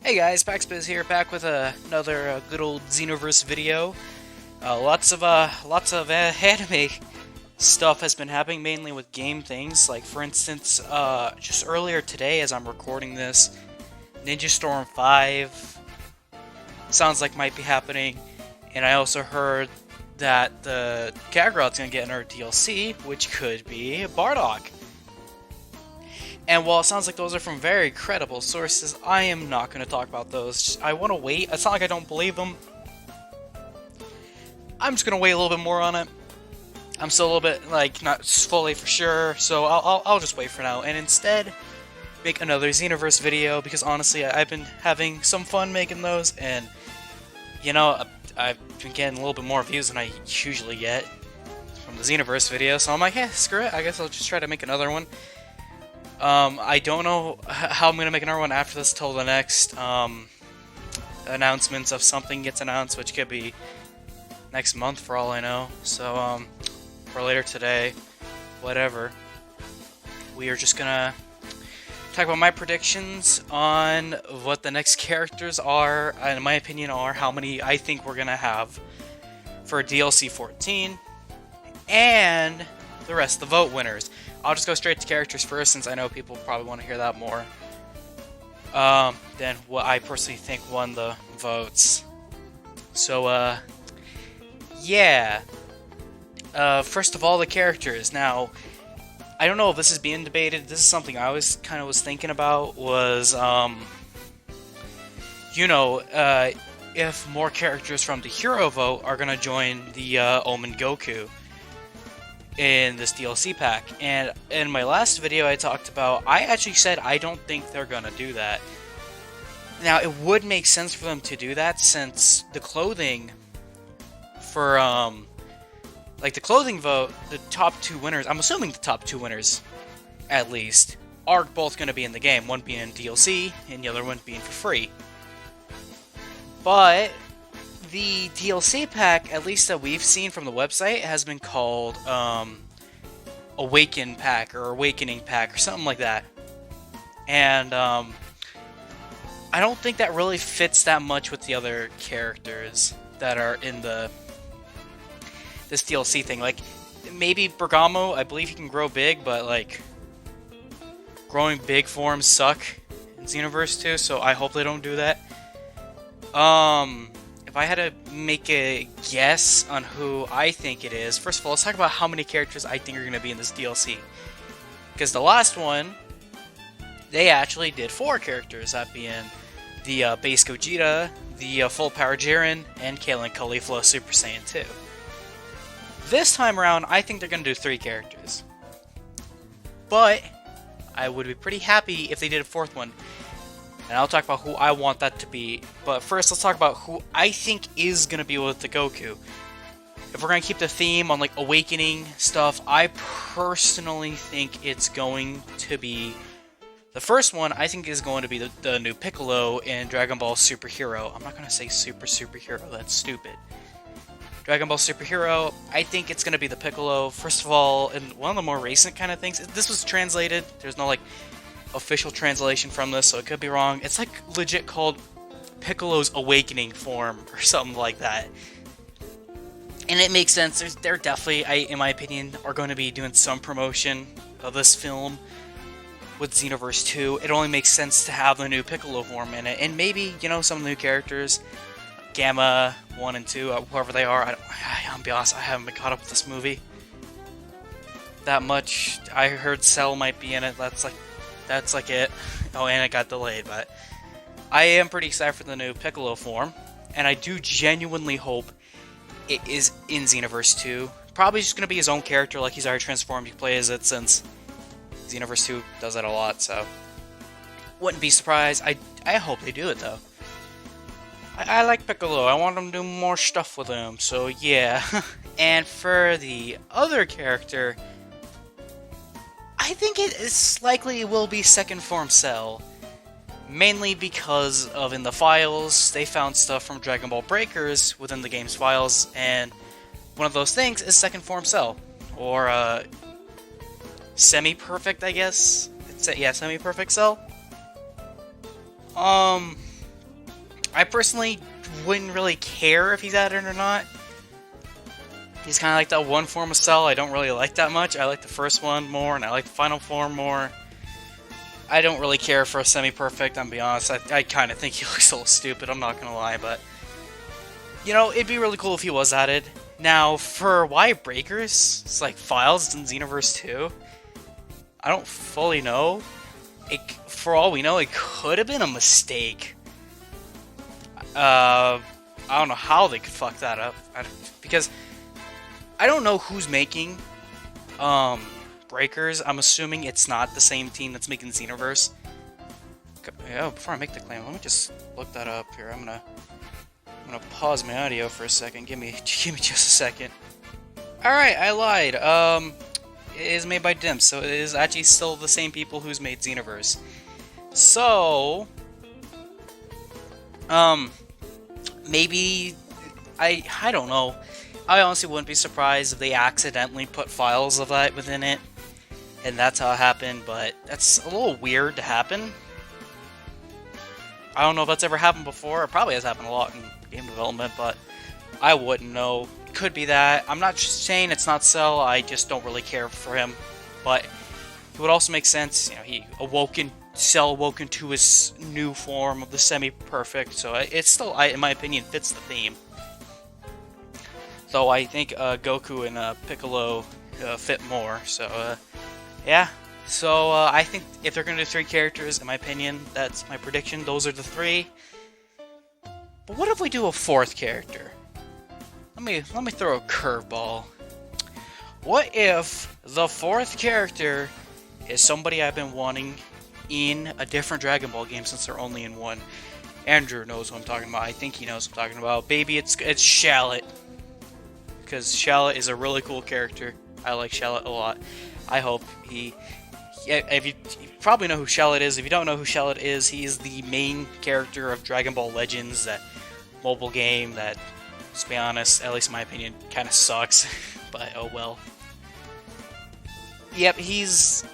Hey guys, PaxBiz here, back with another good old Xenoverse video. Lots of anime stuff has been happening, mainly with game things. Like for instance, just earlier today, as I'm recording this, Ninja Storm 5 sounds like might be happening, and I also heard that the Kakarot's gonna get another DLC, which could be Bardock. And while it sounds like those are from very credible sources, I am not going to talk about those. I want to wait. It's not like I don't believe them. I'm just going to wait a little bit more on it. I'm still a little bit, like, not fully for sure, so I'll just wait for now. And instead, make another Xenoverse video, because honestly, I've been having some fun making those, and, you know, I've been getting a little bit more views than I usually get from the Xenoverse video, so I'm like, hey, screw it, I guess I'll just try to make another one. I don't know how I'm gonna make another one after this till the next announcements of something gets announced, which could be next month for all I know. So, or later today, whatever. We are just gonna talk about my predictions on what the next characters are, and in my opinion are how many I think we're gonna have for DLC 14, and the rest of the vote winners. I'll just go straight to characters first, since I know people probably want to hear that more. Then what I personally think won the votes. So, yeah. First of all, the characters. Now, I don't know if this is being debated. This is something I was kind of was thinking about. Was if more characters from the hero vote are gonna join the Omen Goku in this DLC pack. And in my last video I talked about, I actually said I don't think they're gonna do that. Now it would make sense for them to do that, since the clothing for like the clothing vote, the top two winners, I'm assuming the top two winners at least, are both gonna be in the game, one being DLC and the other one being for free. But the DLC pack, at least that we've seen from the website, has been called Awaken Pack or Awakening Pack or something like that. And I don't think that really fits that much with the other characters that are in this DLC thing. Like, maybe Bergamo, I believe he can grow big, but like, growing big forms suck in Xenoverse 2, so I hope they don't do that. If I had to make a guess on who I think it is, first of all, let's talk about how many characters I think are going to be in this DLC. Because the last one, they actually did 4 characters, that being the base Gogeta, the full power Jiren, and Kalen Caulifla Super Saiyan 2. This time around, I think they're going to do 3 characters. But I would be pretty happy if they did a 4th one. And I'll talk about who I want that to be. But first, let's talk about who I think is going to be with the Goku. If we're going to keep the theme on, like, awakening stuff, I personally think it's going to be... The first one, I think, is going to be the new Piccolo in Dragon Ball Super Hero. I'm not going to say Super Hero, that's stupid. Dragon Ball Super Hero, I think it's going to be the Piccolo. First of all, and one of the more recent kind of things, this was translated. There's no, like, official translation from this, so it could be wrong. It's like legit called Piccolo's Awakening form or something like that. And it makes sense. They're definitely, in my opinion, are going to be doing some promotion of this film with Xenoverse 2. It only makes sense to have the new Piccolo form in it. And maybe, you know, some of the new characters, Gamma 1 and 2, whoever they are. I'll be honest, I haven't been caught up with this movie that much. I heard Cell might be in it. That's like it. Oh, and it got delayed, but I am pretty excited for the new Piccolo form, and I do genuinely hope it is in Xenoverse 2. Probably just going to be his own character, like he's already transformed. You play as it, since Xenoverse 2 does that a lot, so wouldn't be surprised. I hope they do it, though. I like Piccolo. I want them to do more stuff with him, so yeah. And for the other character, I think it is likely will be second form Cell, mainly because of in the files, they found stuff from Dragon Ball Breakers within the game's files, and one of those things is second form Cell, or semi-perfect, I guess. Yeah, semi-perfect Cell. I personally wouldn't really care if he's added or not. He's kind of like that one form of Cell I don't really like that much. I like the first one more, and I like the final form more. I don't really care for a semi-perfect, I'm be honest. I kind of think he looks a little stupid, I'm not gonna lie, but... You know, it'd be really cool if he was added. Now, for why Breakers, it's like files in Xenoverse 2, I don't fully know. For all we know, it could have been a mistake. I don't know how they could fuck that up. Because I don't know who's making Breakers. I'm assuming it's not the same team that's making Xenoverse. Oh, before I make the claim, let me just look that up here. I'm gonna pause my audio for a second. Give me just a second. Alright, I lied. It is made by Dimps, so it is actually still the same people who's made Xenoverse. So, maybe, I don't know. I honestly wouldn't be surprised if they accidentally put files of that within it, and that's how it happened, but that's a little weird to happen. I don't know if that's ever happened before. It probably has happened a lot in game development, but I wouldn't know. Could be that. I'm not saying it's not Cell, I just don't really care for him, but it would also make sense. You know, Cell awoke into his new form of the semi-perfect, so it's still, in my opinion, fits the theme. Though I think Goku and Piccolo fit more, so yeah. So I think if they're going to do 3 characters, in my opinion, that's my prediction. Those are the 3. But what if we do a 4th character? Let me throw a curveball. What if the 4th character is somebody I've been wanting in a different Dragon Ball game since they're only in one? Andrew knows what I'm talking about. I think he knows what I'm talking about. Baby, it's Shallot. Because Shallot is a really cool character. I like Shallot a lot. I hope he... If you probably know who Shallot is. If you don't know who Shallot is, he is the main character of Dragon Ball Legends, that mobile game that, to be honest, at least in my opinion, kind of sucks. But oh well. Yep, he's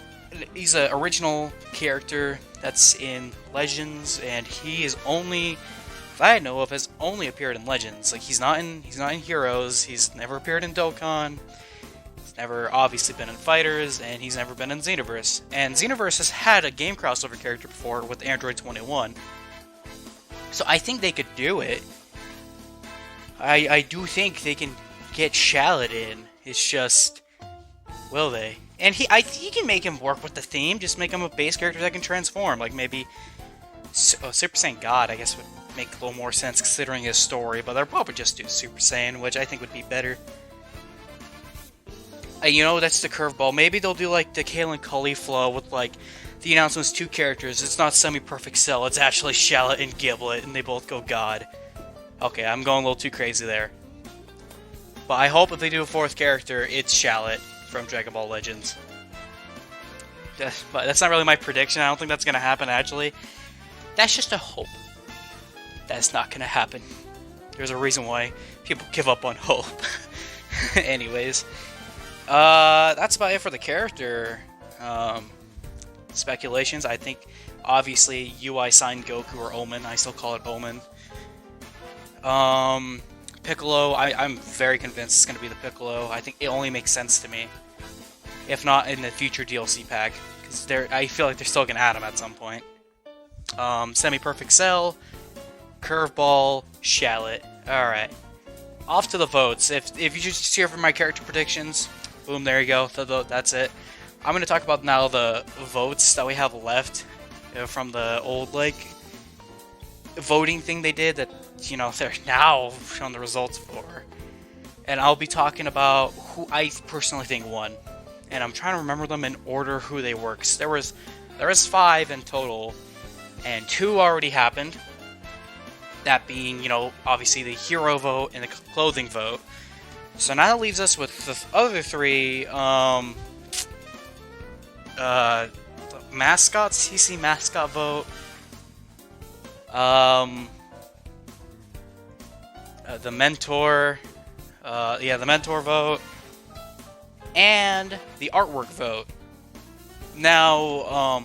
an original character that's in Legends, and he is only, if I know of, has only appeared in Legends. Like he's not in Heroes. He's never appeared in Dokkan. He's never obviously been in Fighters, and he's never been in Xenoverse. And Xenoverse has had a game crossover character before with Android 21. So I think they could do it. I do think they can get Shallot in. It's just, will they? And he can make him work with the theme. Just make him a base character that can transform. Like maybe Super Saiyan God, I guess, would make a little more sense considering his story. But they'll probably just do Super Saiyan, which I think would be better. You know, that's the curveball. Maybe they'll do like the Kale and Cully flow with like the announcement's 2 characters. It's not semi-perfect Cell. It's actually Shallot and Giblet, and they both go God. Okay, I'm going a little too crazy there. But I hope if they do a 4th character, it's Shallot from Dragon Ball Legends. But that's not really my prediction. I don't think that's going to happen, actually. That's just a hope. That's not going to happen. There's a reason why people give up on hope. Anyways. That's about it for the character speculations. I think, obviously, UI signed Goku or Omen. I still call it Omen. Piccolo, I'm very convinced it's going to be the Piccolo. I think it only makes sense to me. If not in the future DLC pack. Because I feel like they're still going to add him at some point. Semi-Perfect Cell, Curveball, Shallot. Alright. Off to the votes. If you just hear from my character predictions, boom, there you go. That's it. I'm going to talk about now the votes that we have left from the old, like, voting thing they did that, you know, they're now showing the results for. And I'll be talking about who I personally think won. And I'm trying to remember them in order who they were. 'Cause there was 5 in total, and 2 already happened. That being, you know, obviously the hero vote and the clothing vote. So now that leaves us with the other 3, the mascot, CC mascot vote, the mentor, the mentor vote, and the artwork vote. Now,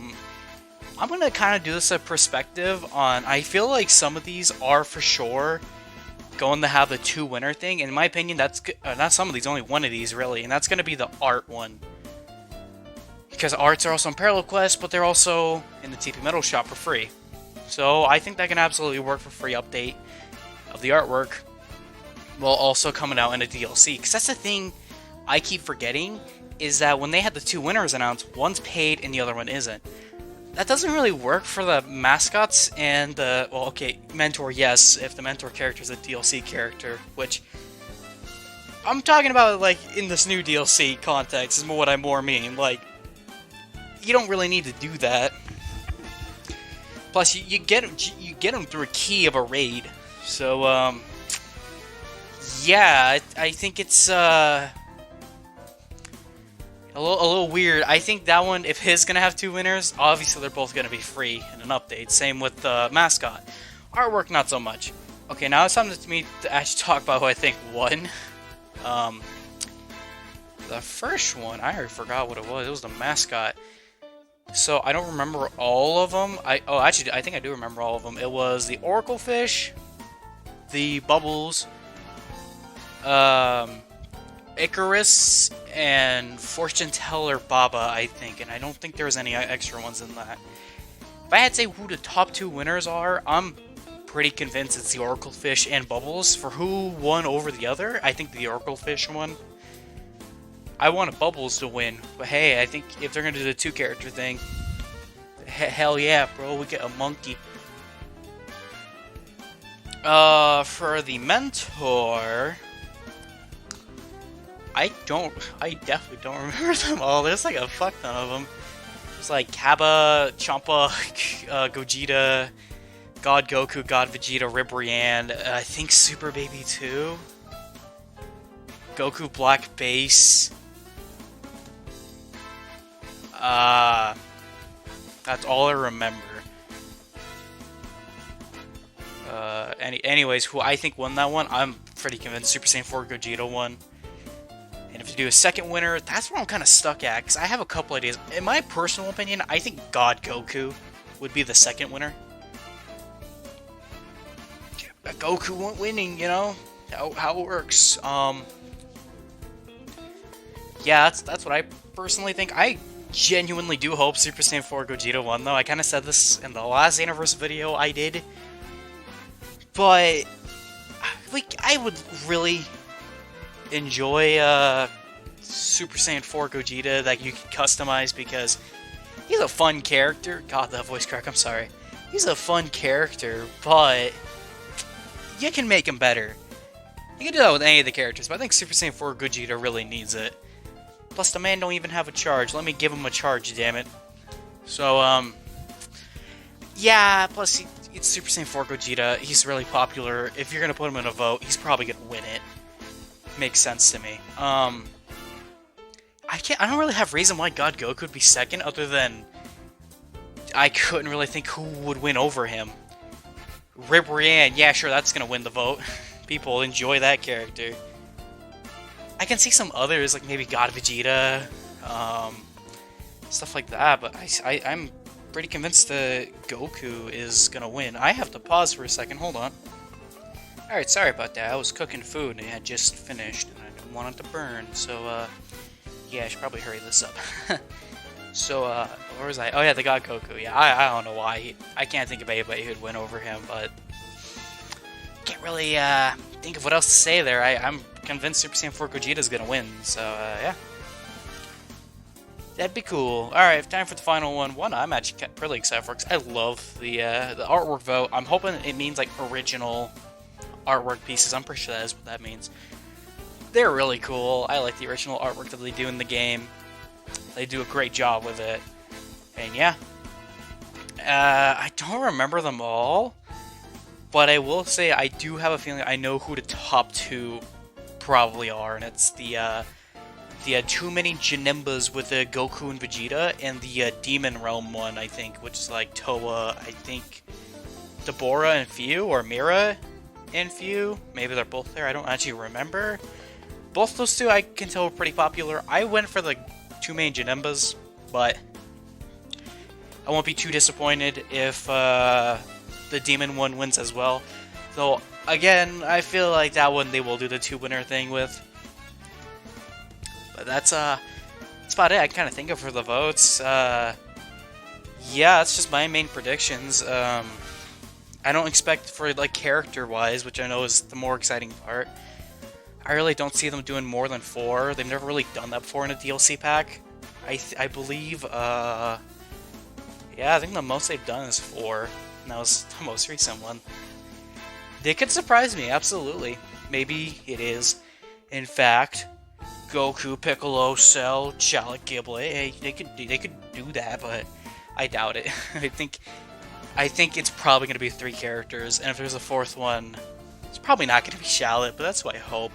I'm gonna kind of do this a perspective on. I feel like some of these are for sure going to have the 2 winner thing. In my opinion, that's not some of these, only one of these really, and that's gonna be the art one. Because arts are also in Parallel Quest, but they're also in the TP Metal Shop for free. So I think that can absolutely work for free update of the artwork, while also coming out in a DLC. Because that's the thing I keep forgetting, is that when they had the 2 winners announced, one's paid and the other one isn't. That doesn't really work for the mascots and the, well, okay, mentor, yes, if the mentor character is a DLC character, which I'm talking about, like, in this new DLC context is what I more mean. Like, you don't really need to do that. Plus, you get them through a key of a raid. So, yeah, I think it's a little weird. I think that one, if his gonna have 2 winners, obviously they're both gonna be free in an update. Same with the mascot. Artwork, not so much. Okay, now it's time for me to actually talk about who I think won. The first one, I already forgot what it was. It was the mascot. So I don't remember all of them. Actually, I think I do remember all of them. It was the Oracle Fish, the Bubbles, Icarus, and Fortune Teller Baba, I think. And I don't think there was any extra ones in that. If I had to say who the top 2 winners are, I'm pretty convinced it's the Oracle Fish and Bubbles. For who won over the other, I think the Oracle Fish won. I wanted Bubbles to win, but hey, I think if they're gonna do the 2 character thing, hell yeah, bro, we get a monkey. For the mentor, I definitely don't remember them all. There's like a fuck ton of them. There's like Kaba, Champa, Gogeta, God Goku, God Vegeta, Ribrianne, I think Super Baby 2, Goku Black Base. That's all I remember. Anyways, who I think won that one, I'm pretty convinced Super Saiyan 4 Gogeta won. And if you do a second winner, that's where I'm kind of stuck at, because I have a couple ideas. In my personal opinion, I think God Goku would be the second winner. Goku winning, you know, how it works. Yeah, that's what I personally think. I genuinely do hope Super Saiyan 4 Gogeta won, though. I kind of said this in the last Xenoverse video I did. But, like, I would really enjoy Super Saiyan 4 Gogeta that you can customize, because he's a fun character. God, that voice crack, I'm sorry. He's a fun character, but you can make him better. You can do that with any of the characters, but I think Super Saiyan 4 Gogeta really needs it. Plus, the man don't even have a charge. Let me give him a charge, damn it. So, yeah, plus, it's Super Saiyan 4 Gogeta. He's really popular. If you're gonna put him in a vote, he's probably gonna win it. Makes sense to me. I don't really have reason why God Goku would be second, other than I couldn't really think who would win over him. Ribrianne, yeah, sure, that's gonna win the vote. People enjoy that character. I can see some others, like maybe God Vegeta, stuff like that, but I'm pretty convinced that Goku is gonna win. I have to pause for a second, hold on. Alright, sorry about that, I was cooking food and it had just finished, and I didn't want it to burn, so, yeah, I should probably hurry this up. So, where was I? Oh yeah, the God Goku, yeah, I don't know why, I can't think of anybody who'd win over him, but can't really, think of what else to say there. I'm convinced Super Saiyan 4 Gogeta is gonna win, so, yeah. That'd be cool. Alright, time for the final one. I'm actually really excited for, because I love the artwork vote. I'm hoping it means, like, original artwork pieces. I'm pretty sure that is what that means. They're really cool. I like the original artwork that they do in the game. They do a great job with it. And, yeah. I don't remember them all, but I will say I do have a feeling I know who the top 2 probably are, and it's the Too Many Janimbas with the Goku and Vegeta, and the Demon Realm one, I think, which is like Toa, I think, Deborah and Few, or Mira and Few. Maybe they're both there, I don't actually remember. Both those two I can tell were pretty popular. I went for the Too Many Janimbas, but I won't be too disappointed if the demon one wins as well. Though, again, I feel like that one they will do the 2-winner thing with. But that's about it I kind of think of for the votes. Yeah, that's just my main predictions. I don't expect for, like, character-wise, which I know is the more exciting part. I really don't see them doing more than 4. They've never really done that before in a DLC pack. I believe, yeah, I think the most they've done is 4. And that was the most recent one. They could surprise me, absolutely. Maybe it is, in fact, Goku, Piccolo, Cell, Challenger, Giblet. Hey, they could do that, but I doubt it. I think it's probably going to be 3 characters, and if there's a 4th one, it's probably not going to be Shallot, but that's what I hope.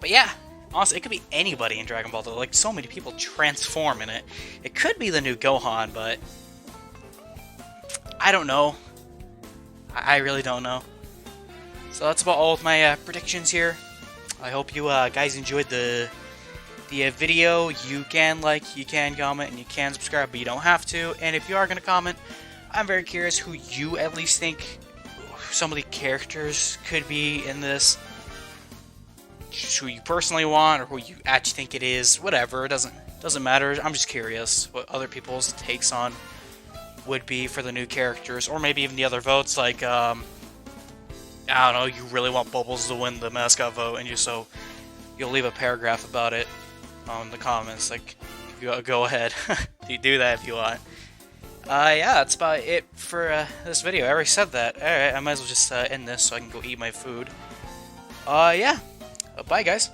But yeah, honestly, it could be anybody in Dragon Ball, though. Like, so many people transform in it. It could be the new Gohan, but I don't know. I really don't know. So that's about all of my predictions here. I hope you guys enjoyed the video. You can like, you can comment, and you can subscribe, but you don't have to. And if you are going to comment, I'm very curious who you at least think some of the characters could be in this. Just who you personally want, or who you actually think it is. Whatever, it doesn't matter. I'm just curious what other people's takes on would be for the new characters, or maybe even the other votes. Like, I don't know, you really want Bubbles to win the mascot vote, and you'll leave a paragraph about it on the comments. Like, go ahead, you do that if you want. Yeah, that's about it for this video. I already said that. Alright, I might as well just end this so I can go eat my food. Yeah. Bye, guys.